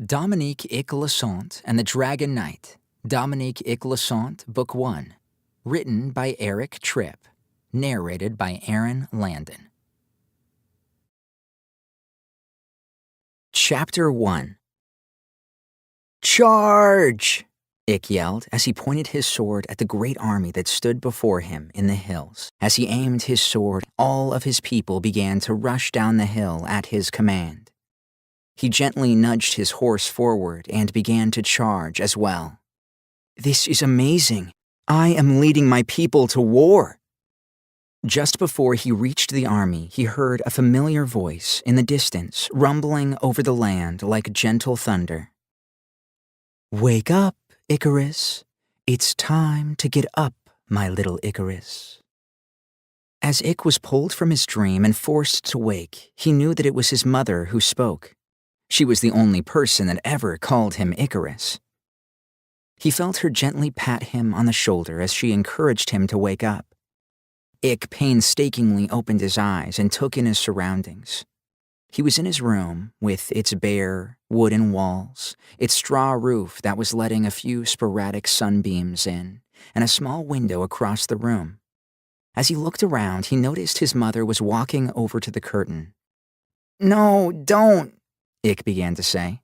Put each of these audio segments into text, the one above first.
Dominique Ick Lessont and the Dragon Knight, Dominique Ick Lessont, Book 1, written by Eric Tripp, narrated by Aaron Landon. Chapter 1. "Charge!" Ick yelled as he pointed his sword at the great army that stood before him in the hills. As he aimed his sword, all of his people began to rush down the hill at his command. He gently nudged his horse forward and began to charge as well. "This is amazing. I am leading my people to war." Just before he reached the army, he heard a familiar voice in the distance rumbling over the land like gentle thunder. "Wake up, Icarus. It's time to get up, my little Icarus." As Ick was pulled from his dream and forced to wake, he knew that it was his mother who spoke. She was the only person that ever called him Icarus. He felt her gently pat him on the shoulder as she encouraged him to wake up. Ick painstakingly opened his eyes and took in his surroundings. He was in his room, with its bare, wooden walls, its straw roof that was letting a few sporadic sunbeams in, and a small window across the room. As he looked around, he noticed his mother was walking over to the curtain. "No, don't," Ick began to say.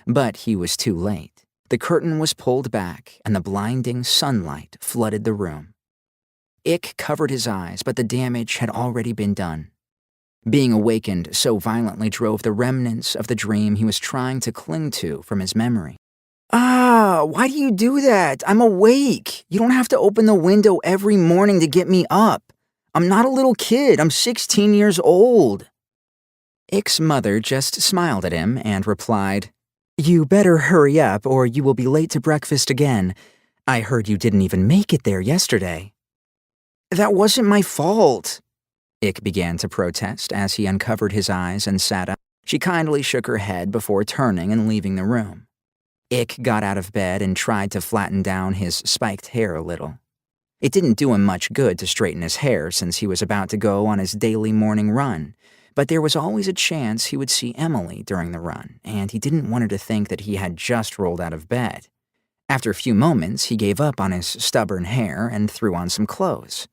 But he was too late. The curtain was pulled back, and the blinding sunlight flooded the room. Ick covered his eyes, but the damage had already been done. Being awakened so violently drove the remnants of the dream he was trying to cling to from his memory. Why do you do that? I'm awake. You don't have to open the window every morning to get me up. I'm not a little kid. I'm 16 years old." Ick's mother just smiled at him and replied, "You better hurry up or you will be late to breakfast again. I heard you didn't even make it there yesterday." "That wasn't my fault," Ick began to protest as he uncovered his eyes and sat up. She kindly shook her head before turning and leaving the room. Ick got out of bed and tried to flatten down his spiked hair a little. It didn't do him much good to straighten his hair since he was about to go on his daily morning run, but there was always a chance he would see Emily during the run, and he didn't want her to think that he had just rolled out of bed. After a few moments, he gave up on his stubborn hair and threw on some clothes.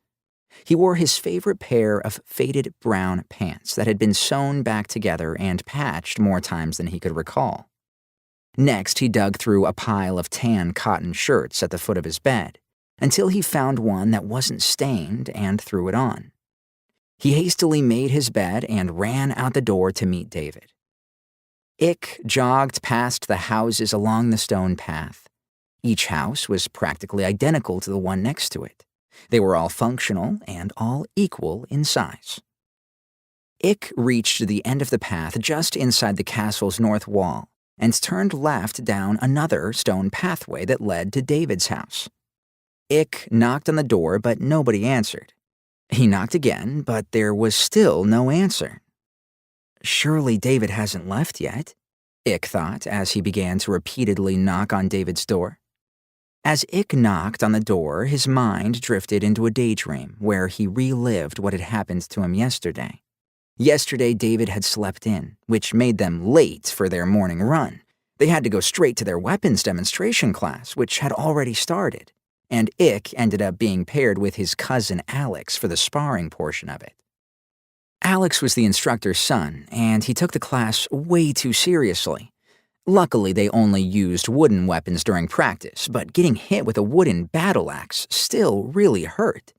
He wore his favorite pair of faded brown pants that had been sewn back together and patched more times than he could recall. Next, he dug through a pile of tan cotton shirts at the foot of his bed, until he found one that wasn't stained and threw it on. He hastily made his bed and ran out the door to meet David. Ick jogged past the houses along the stone path. Each house was practically identical to the one next to it. They were all functional and all equal in size. Ick reached the end of the path just inside the castle's north wall and turned left down another stone pathway that led to David's house. Ick knocked on the door, but nobody answered. He knocked again, but there was still no answer. Surely David hasn't left yet, Ick thought as he began to repeatedly knock on David's door. As Ick knocked on the door, his mind drifted into a daydream where he relived what had happened to him yesterday. Yesterday, David had slept in, which made them late for their morning run. They had to go straight to their weapons demonstration class, which had already started, and Ick ended up being paired with his cousin Alex for the sparring portion of it. Alex was the instructor's son, and he took the class way too seriously. Luckily, they only used wooden weapons during practice, but getting hit with a wooden battle axe still really hurt.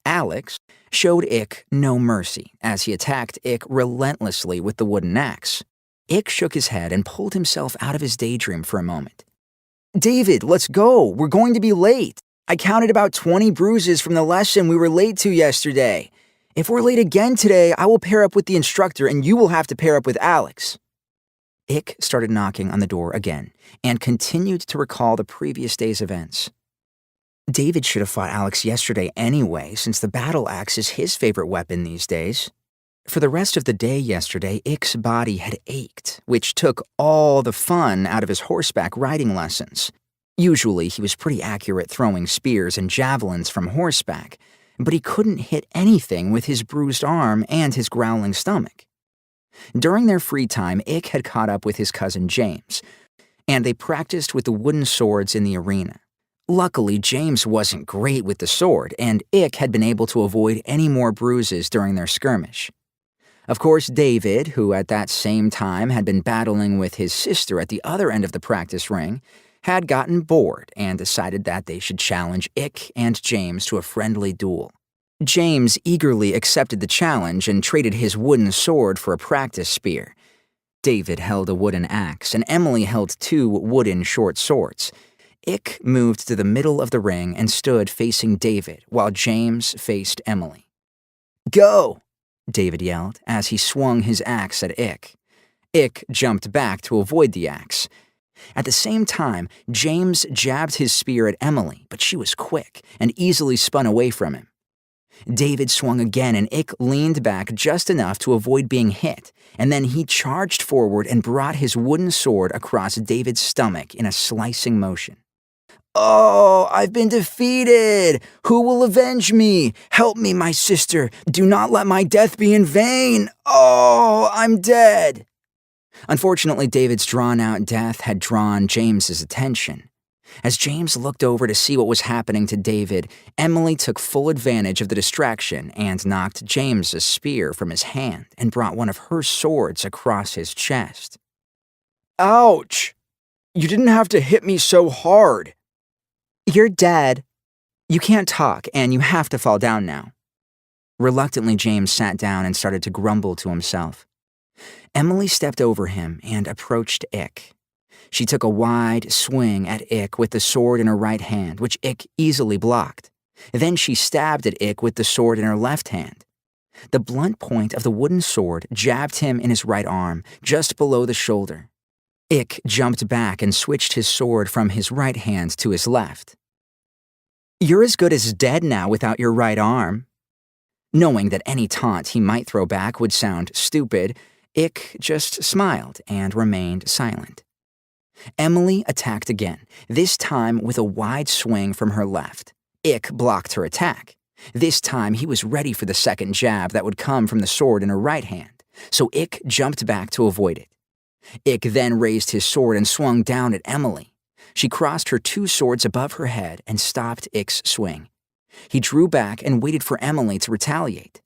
Alex showed Ick no mercy as he attacked Ick relentlessly with the wooden axe. Ick shook his head and pulled himself out of his daydream for a moment. "David, let's go. We're going to be late. I counted about 20 bruises from the lesson we were late to yesterday. If we're late again today, I will pair up with the instructor and you will have to pair up with Alex." Ick started knocking on the door again and continued to recall the previous day's events. David should have fought Alex yesterday anyway, since the battle axe is his favorite weapon these days. For the rest of the day yesterday, Ick's body had ached, which took all the fun out of his horseback riding lessons. Usually, he was pretty accurate throwing spears and javelins from horseback, but he couldn't hit anything with his bruised arm and his growling stomach. During their free time, Ick had caught up with his cousin James, and they practiced with the wooden swords in the arena. Luckily, James wasn't great with the sword, and Ick had been able to avoid any more bruises during their skirmish. Of course, David, who at that same time had been battling with his sister at the other end of the practice ring, had gotten bored and decided that they should challenge Ick and James to a friendly duel. James eagerly accepted the challenge and traded his wooden sword for a practice spear. David held a wooden axe, and Emily held 2 wooden short swords. Ick moved to the middle of the ring and stood facing David, while James faced Emily. "Go!" David yelled as he swung his axe at Ick. Ick jumped back to avoid the axe. At the same time, James jabbed his spear at Emily, but she was quick and easily spun away from him. David swung again, and Ick leaned back just enough to avoid being hit, and then he charged forward and brought his wooden sword across David's stomach in a slicing motion. "Oh, I've been defeated! Who will avenge me? Help me, my sister! Do not let my death be in vain! Oh, I'm dead!" Unfortunately, David's drawn-out death had drawn James's attention. As James looked over to see what was happening to David, Emily took full advantage of the distraction and knocked James's spear from his hand and brought one of her swords across his chest. "Ouch! You didn't have to hit me so hard." "You're dead. You can't talk, and you have to fall down now." Reluctantly, James sat down and started to grumble to himself. Emily stepped over him and approached Ick. She took a wide swing at Ick with the sword in her right hand, which Ick easily blocked. Then she stabbed at Ick with the sword in her left hand. The blunt point of the wooden sword jabbed him in his right arm, just below the shoulder. Ick jumped back and switched his sword from his right hand to his left. "You're as good as dead now without your right arm." Knowing that any taunt he might throw back would sound stupid, Ick just smiled and remained silent. Emily attacked again, this time with a wide swing from her left. Ick blocked her attack. This time he was ready for the second jab that would come from the sword in her right hand, so Ick jumped back to avoid it. Ick then raised his sword and swung down at Emily. She crossed her 2 swords above her head and stopped Ick's swing. He drew back and waited for Emily to retaliate.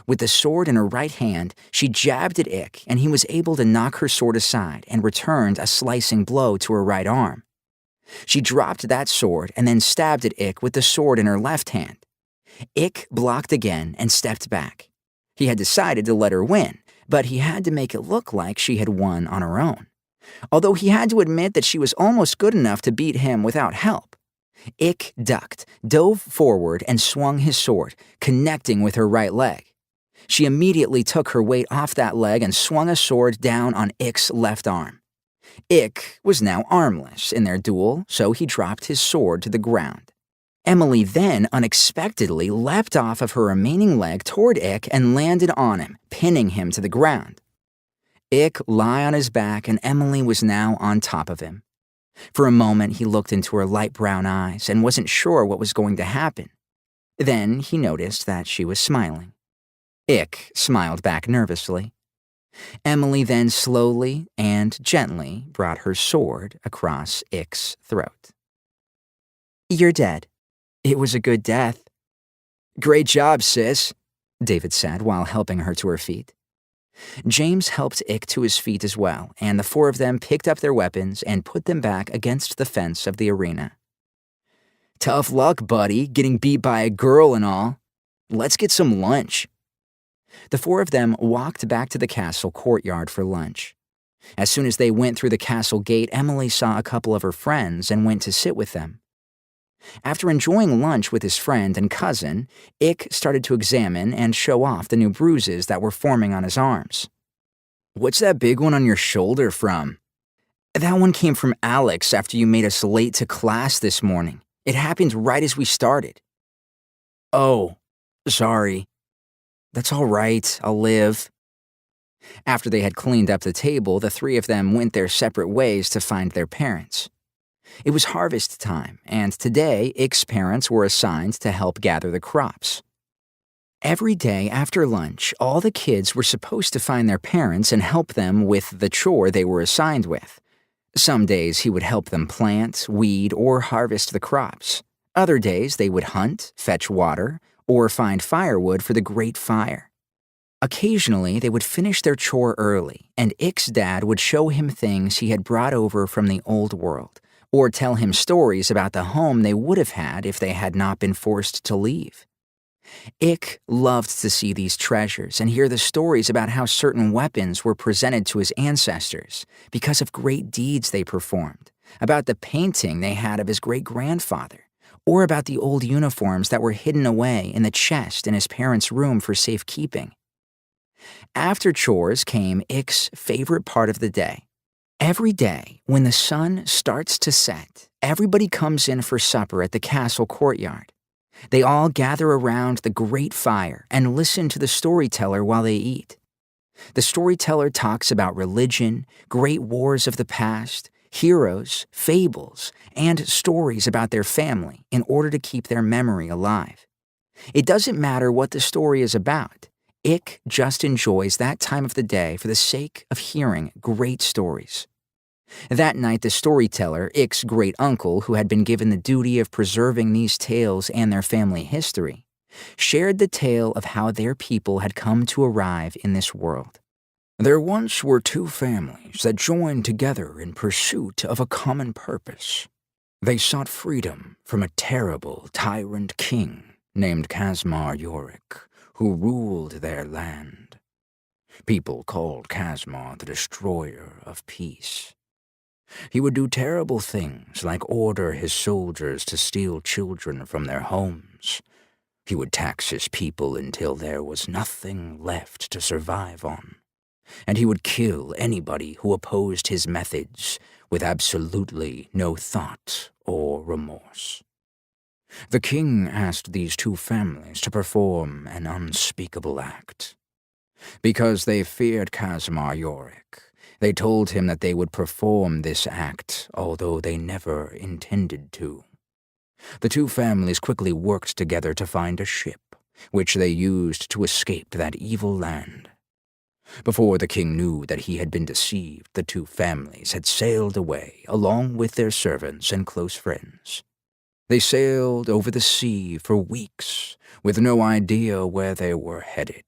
With the sword in her right hand, she jabbed at Ick, and he was able to knock her sword aside and returned a slicing blow to her right arm. She dropped that sword and then stabbed at Ick with the sword in her left hand. Ick blocked again and stepped back. He had decided to let her win, but he had to make it look like she had won on her own. Although he had to admit that she was almost good enough to beat him without help. Ick ducked, dove forward, and swung his sword, connecting with her right leg. She immediately took her weight off that leg and swung a sword down on Ick's left arm. Ick was now armless in their duel, so he dropped his sword to the ground. Emily then unexpectedly leapt off of her remaining leg toward Ick and landed on him, pinning him to the ground. Ick lay on his back, and Emily was now on top of him. For a moment, he looked into her light brown eyes and wasn't sure what was going to happen. Then he noticed that she was smiling. Ick smiled back nervously. Emily then slowly and gently brought her sword across Ick's throat. "You're dead. It was a good death." "Great job, sis," David said while helping her to her feet. James helped Ick to his feet as well, and the 4 of them picked up their weapons and put them back against the fence of the arena. "Tough luck, buddy, getting beat by a girl and all. Let's get some lunch." The 4 of them walked back to the castle courtyard for lunch. As soon as they went through the castle gate, Emily saw a couple of her friends and went to sit with them. After enjoying lunch with his friend and cousin, Ick started to examine and show off the new bruises that were forming on his arms. "What's that big one on your shoulder from?" "That one came from Alex after you made us late to class this morning. It happened right as we started." "Oh, sorry." "That's all right, I'll live." After they had cleaned up the table, the 3 of them went their separate ways to find their parents. It was harvest time, and today Ick's parents were assigned to help gather the crops. Every day after lunch, all the kids were supposed to find their parents and help them with the chore they were assigned with. Some days he would help them plant, weed, or harvest the crops. Other days they would hunt, fetch water, or find firewood for the great fire. Occasionally they would finish their chore early, and Ick's dad would show him things he had brought over from the old world, or tell him stories about the home they would have had if they had not been forced to leave. Ick loved to see these treasures and hear the stories about how certain weapons were presented to his ancestors because of great deeds they performed, about the painting they had of his great-grandfather, or about the old uniforms that were hidden away in the chest in his parents' room for safekeeping. After chores came Ick's favorite part of the day. Every day, when the sun starts to set, everybody comes in for supper at the castle courtyard. They all gather around the great fire and listen to the storyteller while they eat. The storyteller talks about religion, great wars of the past, heroes, fables, and stories about their family in order to keep their memory alive. It doesn't matter what the story is about. Ick just enjoys that time of the day for the sake of hearing great stories. That night, the storyteller, Ick's great-uncle, who had been given the duty of preserving these tales and their family history, shared the tale of how their people had come to arrive in this world. There once were two families that joined together in pursuit of a common purpose. They sought freedom from a terrible tyrant king named Kazmar Yorick, who ruled their land. People called Kazmar the Destroyer of Peace. He would do terrible things like order his soldiers to steal children from their homes. He would tax his people until there was nothing left to survive on. And he would kill anybody who opposed his methods with absolutely no thought or remorse. The king asked these two families to perform an unspeakable act. Because they feared Kazmar Yorick, they told him that they would perform this act, although they never intended to. The two families quickly worked together to find a ship, which they used to escape that evil land. Before the king knew that he had been deceived, the two families had sailed away, along with their servants and close friends. They sailed over the sea for weeks, with no idea where they were headed.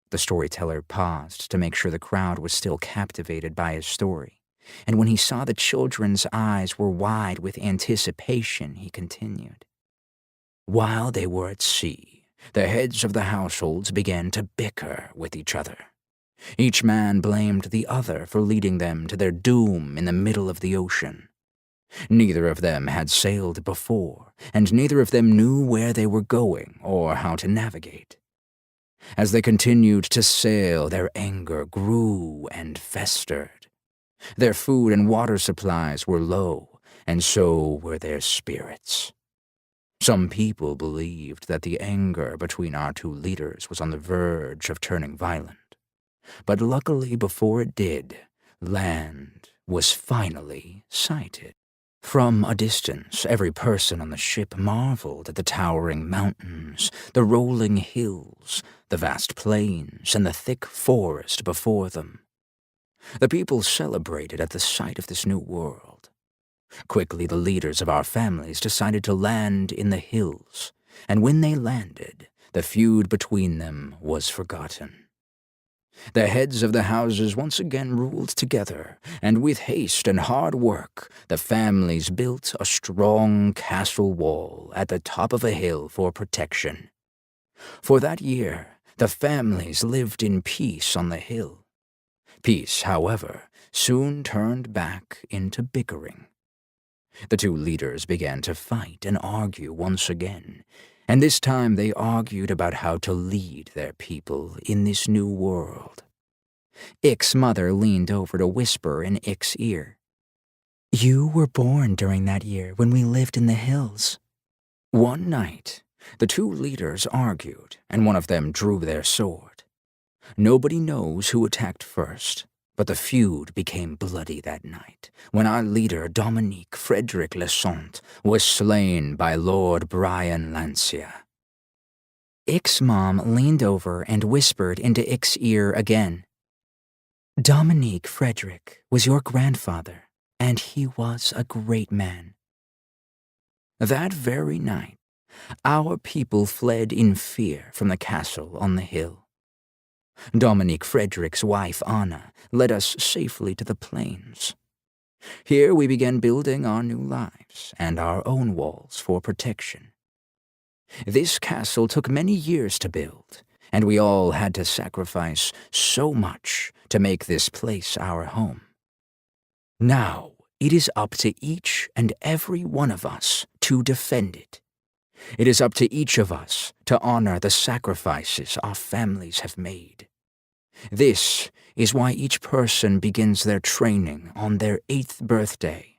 The storyteller paused to make sure the crowd was still captivated by his story, and when he saw the children's eyes were wide with anticipation, he continued. While they were at sea, the heads of the households began to bicker with each other. Each man blamed the other for leading them to their doom in the middle of the ocean. Neither of them had sailed before, and neither of them knew where they were going or how to navigate. As they continued to sail, their anger grew and festered. Their food and water supplies were low, and so were their spirits. Some people believed that the anger between our two leaders was on the verge of turning violent. But luckily, before it did, land was finally sighted. From a distance, every person on the ship marveled at the towering mountains, the rolling hills, the vast plains, and the thick forest before them. The people celebrated at the sight of this new world. Quickly, the leaders of our families decided to land in the hills, and when they landed, the feud between them was forgotten. The heads of the houses once again ruled together, and with haste and hard work, the families built a strong castle wall at the top of a hill for protection. For that year, the families lived in peace on the hill. Peace, however, soon turned back into bickering. The two leaders began to fight and argue once again, and this time they argued about how to lead their people in this new world. Ick's mother leaned over to whisper in Ick's ear. "You were born during that year when we lived in the hills." One night, the two leaders argued, and one of them drew their sword. Nobody knows who attacked first, but the feud became bloody that night, when our leader, Dominique Ick Lessont, was slain by Lord Brian Lancia. Ick's mom leaned over and whispered into Ick's ear again. "Dominique Frederick was your grandfather, and he was a great man. That very night, our people fled in fear from the castle on the hill. Dominique Frederick's wife, Anna, led us safely to the plains. Here we began building our new lives and our own walls for protection. This castle took many years to build, and we all had to sacrifice so much to make this place our home. Now it is up to each and every one of us to defend it. It is up to each of us to honor the sacrifices our families have made. This is why each person begins their training on their 8th birthday,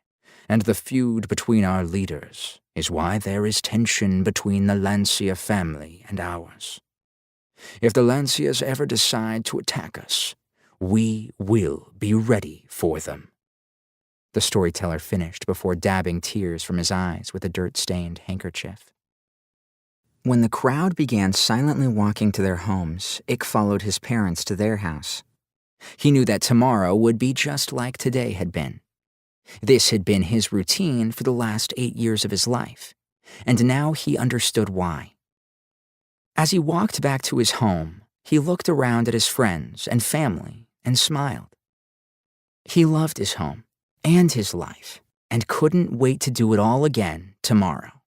and the feud between our leaders is why there is tension between the Lancia family and ours. If the Lancias ever decide to attack us, we will be ready for them. The storyteller finished before dabbing tears from his eyes with a dirt-stained handkerchief. When the crowd began silently walking to their homes, Ick followed his parents to their house. He knew that tomorrow would be just like today had been. This had been his routine for the last 8 years of his life, and now he understood why. As he walked back to his home, he looked around at his friends and family and smiled. He loved his home and his life and couldn't wait to do it all again tomorrow.